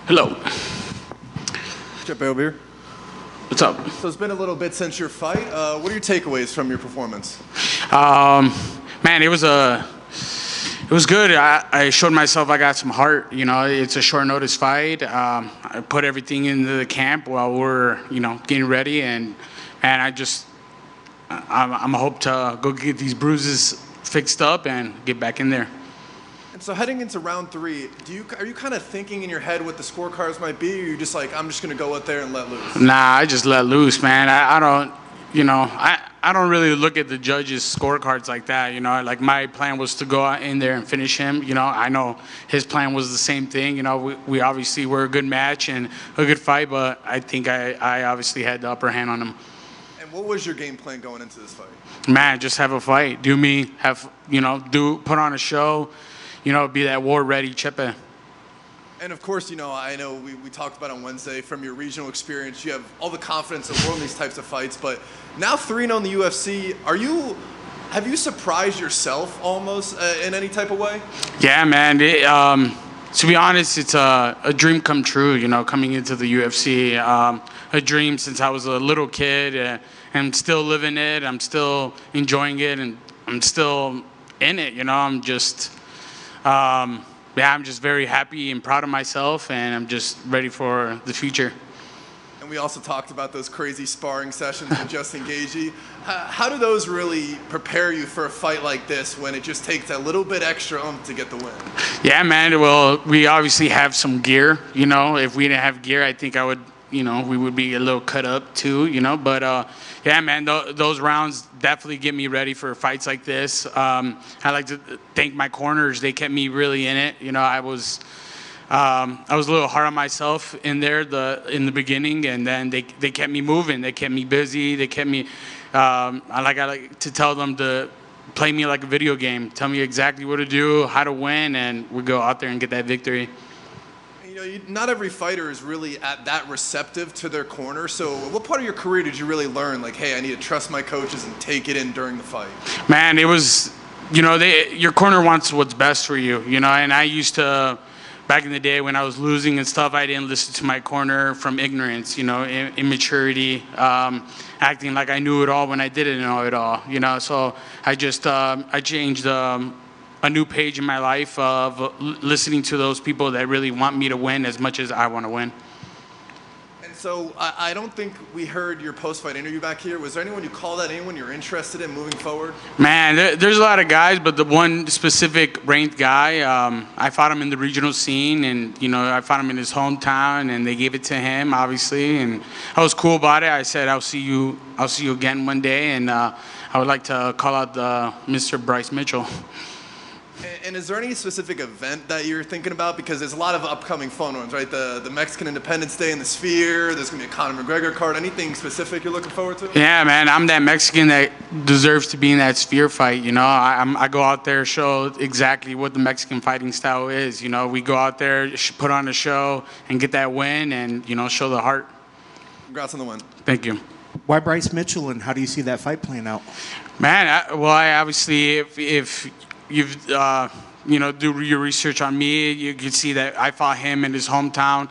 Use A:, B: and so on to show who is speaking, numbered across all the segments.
A: Hello.
B: Chepe over here.
A: What's up?
B: So it's been a little bit since your fight. What are your takeaways from your performance?
A: Man, it was good. I showed myself I got some heart. You know, it's a short notice fight. I put everything into the camp while we're getting ready, and I'm hope to go get these bruises fixed up and get back in there.
B: And so heading into round 3, are you kind of thinking in your head what the scorecards might be, or are you just like, I'm just gonna go out there and let loose?
A: Nah, I just let loose, man. I don't really look at the judges' scorecards like that. You know, like my plan was to go out in there and finish him. You know, I know his plan was the same thing. You know, we obviously were a good match and a good fight, but I think I obviously had the upper hand on him.
B: And what was your game plan going into this fight?
A: Man, just have a fight. Do me, put on a show. Be that war-ready Chepe.
B: And of course, I know we talked about on Wednesday, from your regional experience, you have all the confidence in the world in these types of fights, but now 3-0 in the UFC, have you surprised yourself almost in any type of way? Yeah,
A: man. To be honest, it's a dream come true, coming into the UFC. A dream since I was a little kid, and I'm still living it. I'm still enjoying it, and I'm still in it, I'm just very happy and proud of myself, and I'm just ready for the future.
B: And we also talked about those crazy sparring sessions with Justin Gaethje. How do those really prepare you for a fight like this when it just takes a little bit extra to get the win?
A: Yeah, man. Well, we obviously have some gear. If we didn't have gear, I think we would be a little cut up too, But yeah, man, those rounds definitely get me ready for fights like this. I like to thank my corners. They kept me really in it. I was a little hard on myself in there in the beginning, and then they kept me moving. They kept me busy. They kept me. I like to tell them to play me like a video game. Tell me exactly what to do, how to win, and we go out there and get that victory.
B: Not every fighter is really that receptive to their corner. So what part of your career did you really learn, like, hey, I need to trust my coaches and take it in during the fight?
A: Man, it was, your corner wants what's best for you, and I used to, back in the day when I was losing and stuff, I didn't listen to my corner from ignorance, immaturity, acting like I knew it all when I didn't know it all, So I just, I changed a new page in my life of listening to those people that really want me to win as much as I want to win.
B: And so I don't think we heard your post-fight interview back here. Was there anyone you called out, anyone you're interested in moving forward?
A: Man, there's a lot of guys, but the one specific ranked guy, I fought him in the regional scene, and I fought him in his hometown, and they gave it to him, obviously, and I was cool about it. I said, I'll see you again one day, and I would like to call out Mr. Bryce Mitchell.
B: And is there any specific event that you're thinking about? Because there's a lot of upcoming fun ones, right? The Mexican Independence Day in the Sphere. There's going to be a Conor McGregor card. Anything specific you're looking forward to?
A: Yeah, man. I'm that Mexican that deserves to be in that Sphere fight, I go out there, show exactly what the Mexican fighting style is. We go out there, put on a show, and get that win and, show the heart.
B: Congrats on the win.
A: Thank you.
C: Why Bryce Mitchell, and how do you see that fight playing out?
A: Man, I obviously, if you've do your research on me, you can see that I fought him in his hometown.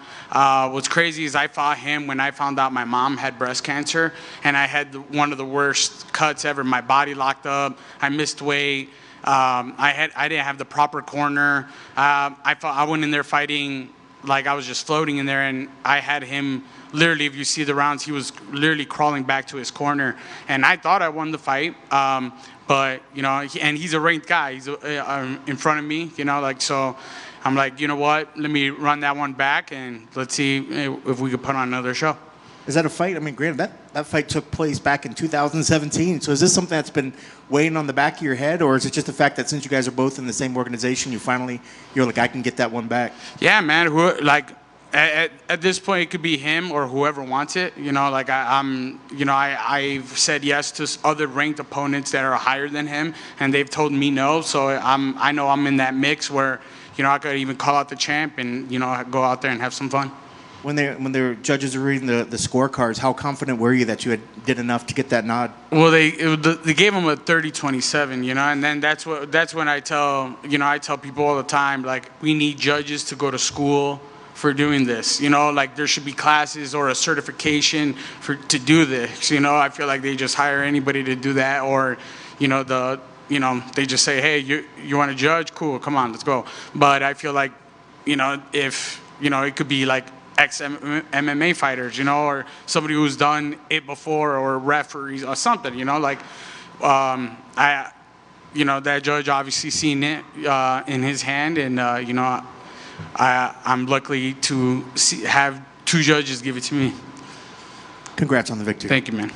A: What's crazy is I fought him when I found out my mom had breast cancer, and I had one of the worst cuts ever. My body locked up. I missed weight. I didn't have the proper corner. I went in there fighting like I was just floating in there, and I had him. Literally, if you see the rounds, he was literally crawling back to his corner, and I thought I won the fight. But, and he's a ranked guy. He's in front of me, so I'm like, you know what? Let me run that one back, and let's see if we could put on another show.
C: Is that a fight? I mean, granted, that fight took place back in 2017. So is this something that's been weighing on the back of your head, or is it just the fact that since you guys are both in the same organization, you're like, I can get that one back?
A: Yeah, man. At this point, it could be him or whoever wants it. I've said yes to other ranked opponents that are higher than him, and they've told me no. So I know I'm in that mix where, I could even call out the champ and, go out there and have some fun.
C: When the judges are reading the scorecards, how confident were you that you did enough to get that nod?
A: Well, they gave him a 30-27, and then that's when I tell people all the time, like, we need judges to go to school for doing this. You know, like there should be classes or a certification to do this. You know, I feel like they just hire anybody to do that, or, you know, they just say, hey, you want to judge? Cool, come on, let's go. But I feel like, you know, if, you know, it could be like ex-MMA fighters, you know, or somebody who's done it before, or referees or something, you know, like, you know, that judge obviously seen it in his hand, and, you know, I'm lucky to have two judges give it to me.
C: Congrats on the victory.
A: Thank you, man.